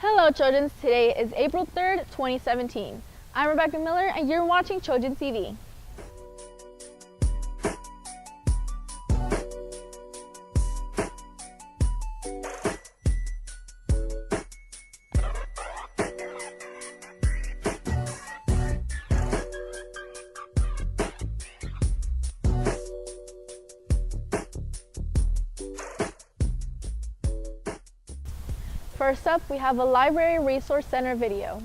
Hello Trojans, today is April 3rd, 2017. I'm Rebecca Miller and you're watching Trojan TV. First up, we have a Library Resource Center video.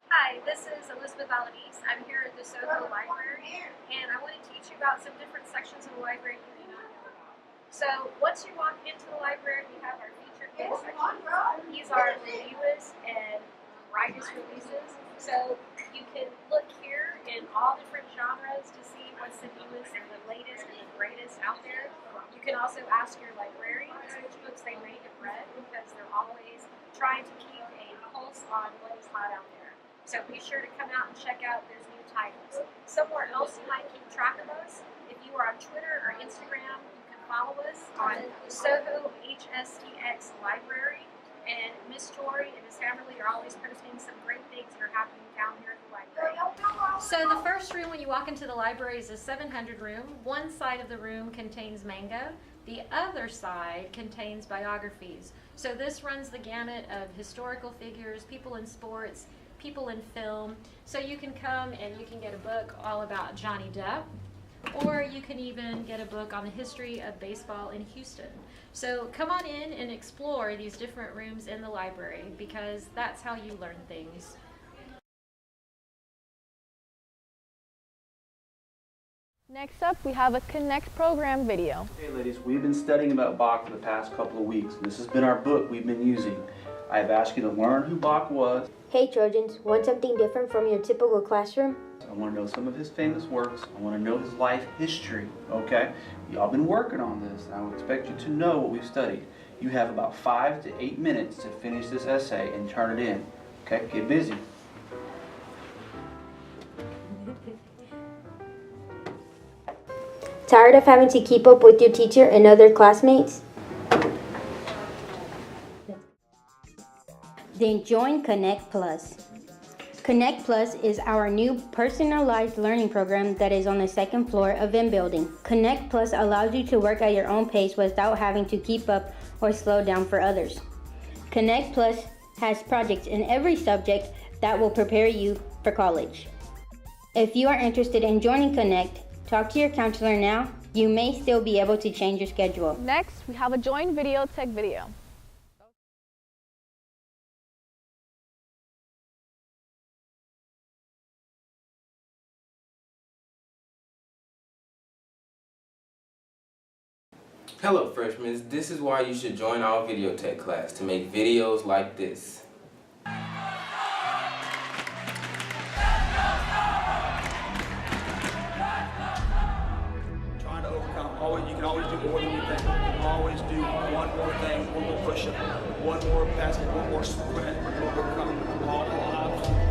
Hi, this is Elizabeth Alaniz. I'm here at the Soho Library, and I want to teach you about some different sections of the library you may not know about. So, once you walk into the library, we have our featured book section. These are the newest and brightest releases. So, you can look here in all different genres to see what's the newest and the latest and the greatest out there. You can also ask your librarians which books they may have read, because they're always trying to keep a pulse on what is hot out there. So be sure to come out and check out those new titles. Somewhere else you might keep track of us, if you are on Twitter or Instagram, you can follow us on Soho HSTX Library. And Miss Tori and Miss Hammerly are always posting some great things that are happening down here at the library. So the first room when you walk into the library is a 700 room. One side of the room contains manga. The other side contains biographies. So this runs the gamut of historical figures, people in sports, people in film. So you can come and you can get a book all about Johnny Depp, or you can even get a book on the history of baseball in Houston. So come on in and explore these different rooms in the library, because that's how you learn things. Next up, we have a Connect program video. Hey ladies, we've been studying about Bach for the past couple of weeks. This has been our book we've been using. I have asked you to learn who Bach was. Hey Trojans, want something different from your typical classroom? I want to know some of his famous works. I want to know his life history, okay? Y'all been working on this, and I would expect you to know what we've studied. You have about 5 to 8 minutes to finish this essay and turn it in. Okay, get busy. Tired of having to keep up with your teacher and other classmates? Then join Connect Plus. Connect Plus is our new personalized learning program that is on the second floor of M Building. Connect Plus allows you to work at your own pace without having to keep up or slow down for others. Connect Plus has projects in every subject that will prepare you for college. If you are interested in joining Connect, talk to your counselor now. You may still be able to change your schedule. Next, we have a Join Video Tech video. Hello freshmen, this is why you should join our video tech class, to make videos like this. Trying to overcome, you can always do more than you think. You can always do one more thing, one more push-up, one more basket, one more sprint, we'll overcome all obstacles.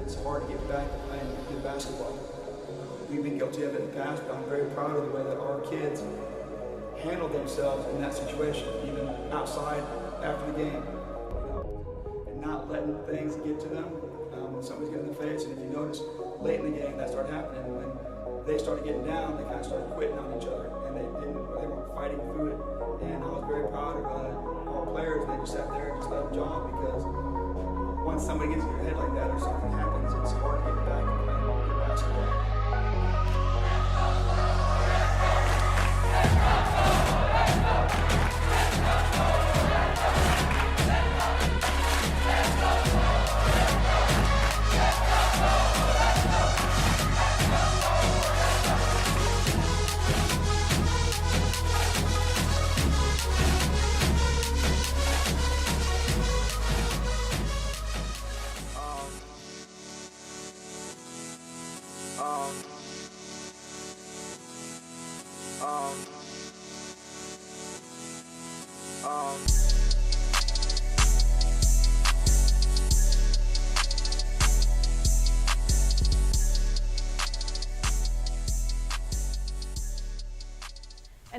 It's hard to get back to playing good basketball. We've been guilty of it in the past, but I'm very proud of the way that our kids handled themselves in that situation, even outside after the game. And not letting things get to them when somebody's getting in the face. And if you notice, late in the game, that started happening. When they started getting down, they kind of started quitting on each other, and they weren't fighting through it. And I was very proud of our players. They just sat there and just let them jog, because once somebody gets in your head like that or something happens, it's hard to get back and play good basketball. And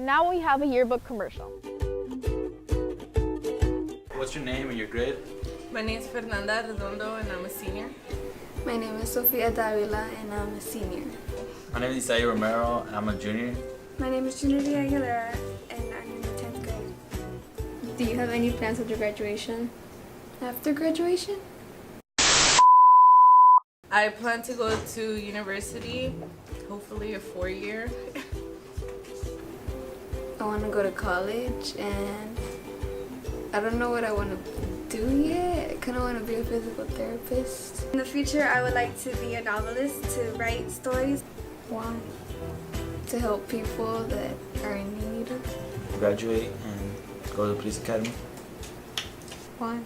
now we have a yearbook commercial. What's your name and your grade? My name is Fernanda Redondo and I'm a senior. My name is Sofia Davila and I'm a senior. My name is Isaiah Romero and I'm a junior. My name is Trinity Aguilera and I'm in the 10th grade. Do you have any plans after graduation? After graduation? I plan to go to university, hopefully a 4-year. I want to go to college and I don't know what I want to do yet. I kind of want to be a physical therapist. In the future, I would like to be a novelist, to write stories. Why? To help people that are in need. Graduate and go to the police academy. Why?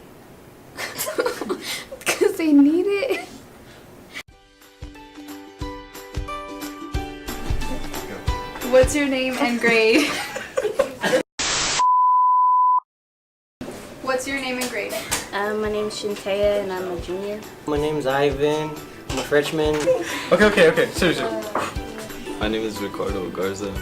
Because they need it. What's your name and grade? What's your name and grade? My name is Shintea and I'm a junior. My name's Ivan. I'm a freshman. Okay. Seriously. My name is Ricardo Garza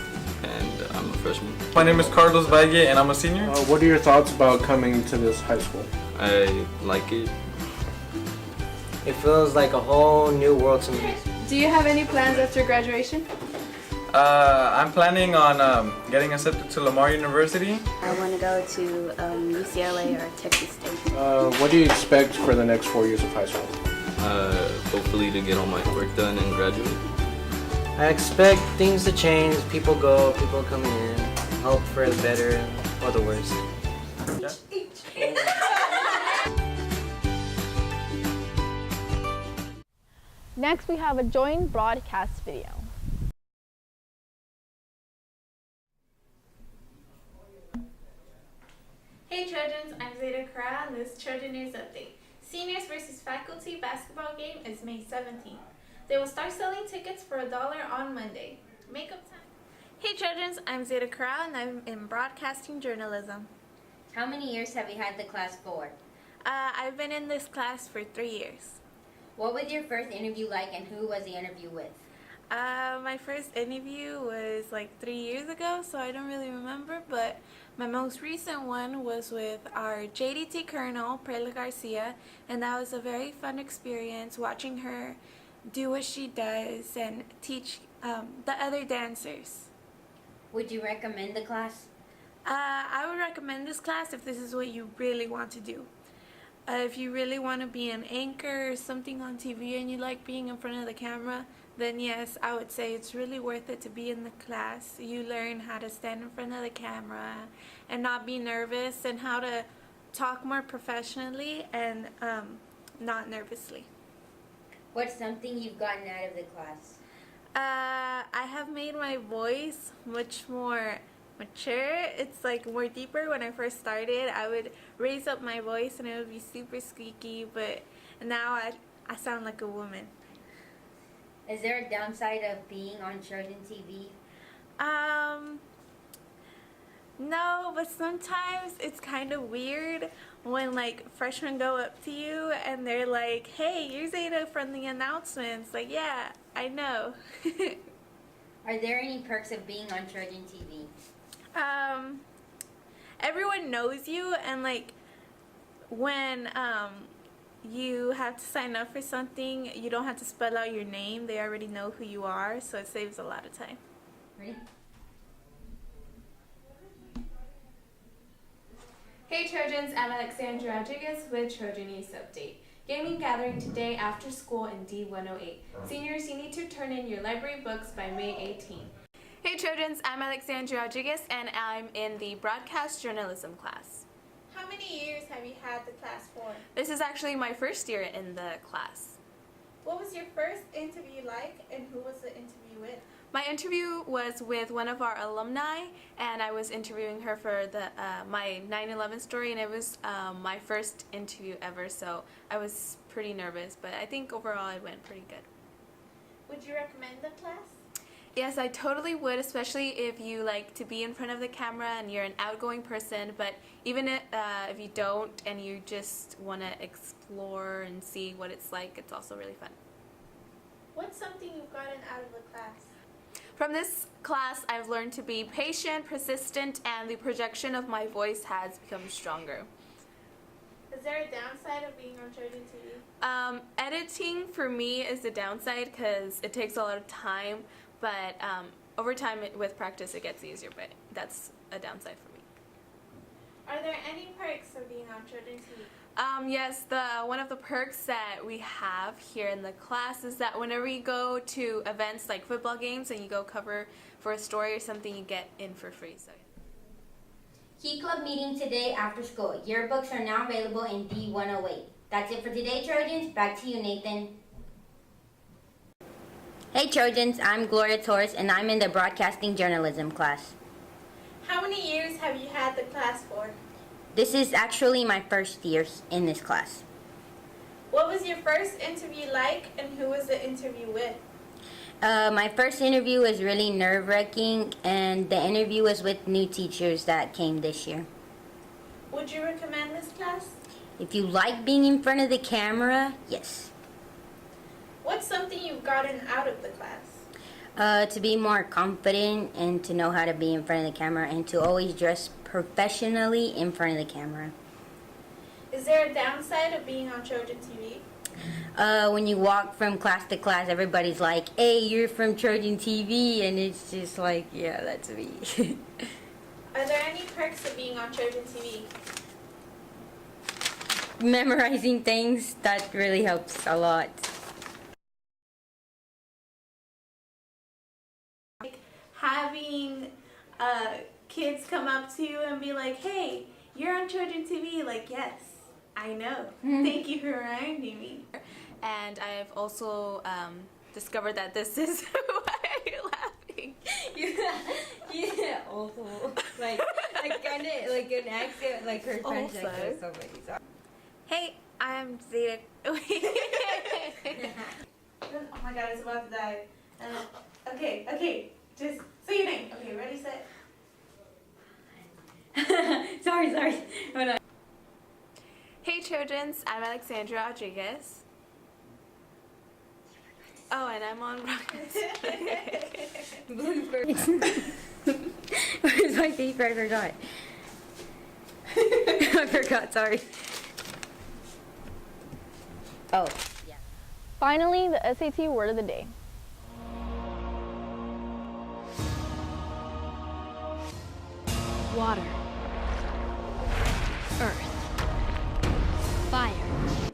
and I'm a freshman. My name is Carlos Valle and I'm a senior. What are your thoughts about coming to this high school? I like it. It feels like a whole new world to me. Do you have any plans after graduation? I'm planning on getting accepted to Lamar University. I want to go to UCLA or Texas State. What do you expect for the next 4 years of high school? Hopefully to get all my work done and graduate. I expect things to change. People go, people come in. Hope for the better or the worse. Next, we have a joint broadcast video. Hey Trojans, I'm Zeta Kara and this Trojan News Update. Seniors versus faculty basketball game is May 17th. They will start selling tickets for $1 on Monday. Makeup time. Hey Trojans, I'm Zeta Kara and I'm in broadcasting journalism. How many years have you had the class for? I've been in this class for 3 years. What was your first interview like and who was the interview with? My first interview was like 3 years ago, so I don't really remember, but my most recent one was with our JDT Colonel, Perla Garcia, and that was a very fun experience watching her do what she does and teach the other dancers. Would you recommend the class? I would recommend this class if this is what you really want to do. If you really want to be an anchor or something on TV and you like being in front of the camera, then yes, I would say it's really worth it to be in the class. You learn how to stand in front of the camera and not be nervous and how to talk more professionally and not nervously. What's something you've gotten out of the class? I have made my voice much more mature. It's like more deeper. When I first started, I would raise up my voice and it would be super squeaky, but now I sound like a woman. Is there a downside of being on Trojan TV? No, but sometimes it's kind of weird when like freshmen go up to you and they're like, hey, you're Zeta from the announcements. Like, yeah, I know. Are there any perks of being on Trojan TV? Everyone knows you, and like when you have to sign up for something, you don't have to spell out your name. They already know who you are, so it saves a lot of time. Ready? Hey Trojans, I'm Alexandra Rodriguez with Trojan News Update. Gaming gathering today after school in D108. Seniors, you need to turn in your library books by May 18th. Hey Trojans, I'm Alexandra Rodriguez and I'm in the broadcast journalism class. How many years have you had the class for? This is actually my first year in the class. What was your first interview like and who was the interview with? My interview was with one of our alumni and I was interviewing her for the my 9/11 story, and it was my first interview ever, so I was pretty nervous, but I think overall it went pretty good. Would you recommend the class? Yes, I totally would, especially if you like to be in front of the camera and you're an outgoing person, but even if you don't and you just want to explore and see what it's like, it's also really fun. What's something you've gotten out of the class? From this class, I've learned to be patient, persistent, and the projection of my voice has become stronger. Is there a downside of being on Trojan TV? Editing for me is the downside because it takes a lot of time, but over time with practice it gets easier, but that's a downside for me. Are there any perks of being on Trojan TV? Yes, one of the perks that we have here in the class is that whenever you go to events like football games and you go cover for a story or something, you get in for free. So. Key Club meeting today after school. Yearbooks are now available in D108. That's it for today, Trojans. Back to you, Nathan. Hey, Trojans. I'm Gloria Torres, and I'm in the Broadcasting Journalism class. How many years have you had the class for? This is actually my first year in this class. What was your first interview like, and who was the interview with? My first interview was really nerve-wracking, and the interview was with new teachers that came this year. Would you recommend this class? If you like being in front of the camera, yes. What's something you've gotten out of the class? To be more confident and to know how to be in front of the camera and to always dress professionally in front of the camera. Is there a downside of being on Trojan TV? When you walk from class to class, everybody's like, hey, you're from Trojan TV, and it's just like, yeah, that's me. Are there any perks of being on Trojan TV? Memorizing things, that really helps a lot. Having kids come up to you and be like, hey, you're on Trojan TV, like, yes, I know. Thank you for reminding me. And I've also discovered that this is why you're laughing. Yeah, also, like kind of like an accent, like her French accent, so funny. Hey, I'm Zeta. Oh my god, I was about to die. Okay, just say your name. Okay, ready, set. Sorry. Hold on. Hey Trojans, I'm Alexandra Rodriguez. Oh, and I'm on Where's my paper? I forgot. I forgot, sorry. Oh, yeah. Finally, the SAT word of the day. Water. Earth. Fire.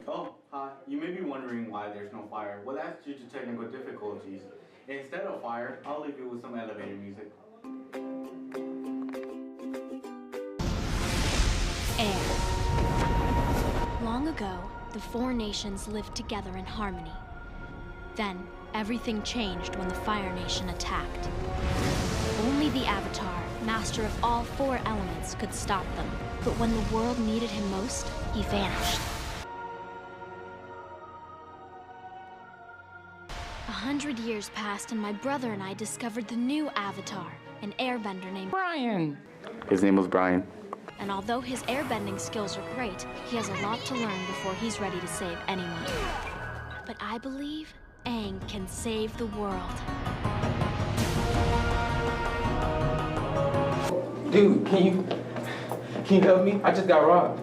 Oh, hi. You may be wondering why there's no fire. Well, that's due to technical difficulties. Instead of fire, I'll leave you with some elevator music. Air. Long ago, the four nations lived together in harmony. Then, everything changed when the Fire Nation attacked. Only the Avatar, master of all four elements, could stop them. But when the world needed him most, he vanished. 100 years passed and my brother and I discovered the new Avatar, an airbender named Brian. His name was Brian. And although his airbending skills are great, he has a lot to learn before he's ready to save anyone. But I believe Aang can save the world. Dude, can you help me? I just got robbed.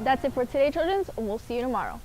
That's it for today, Trojans. We'll see you tomorrow.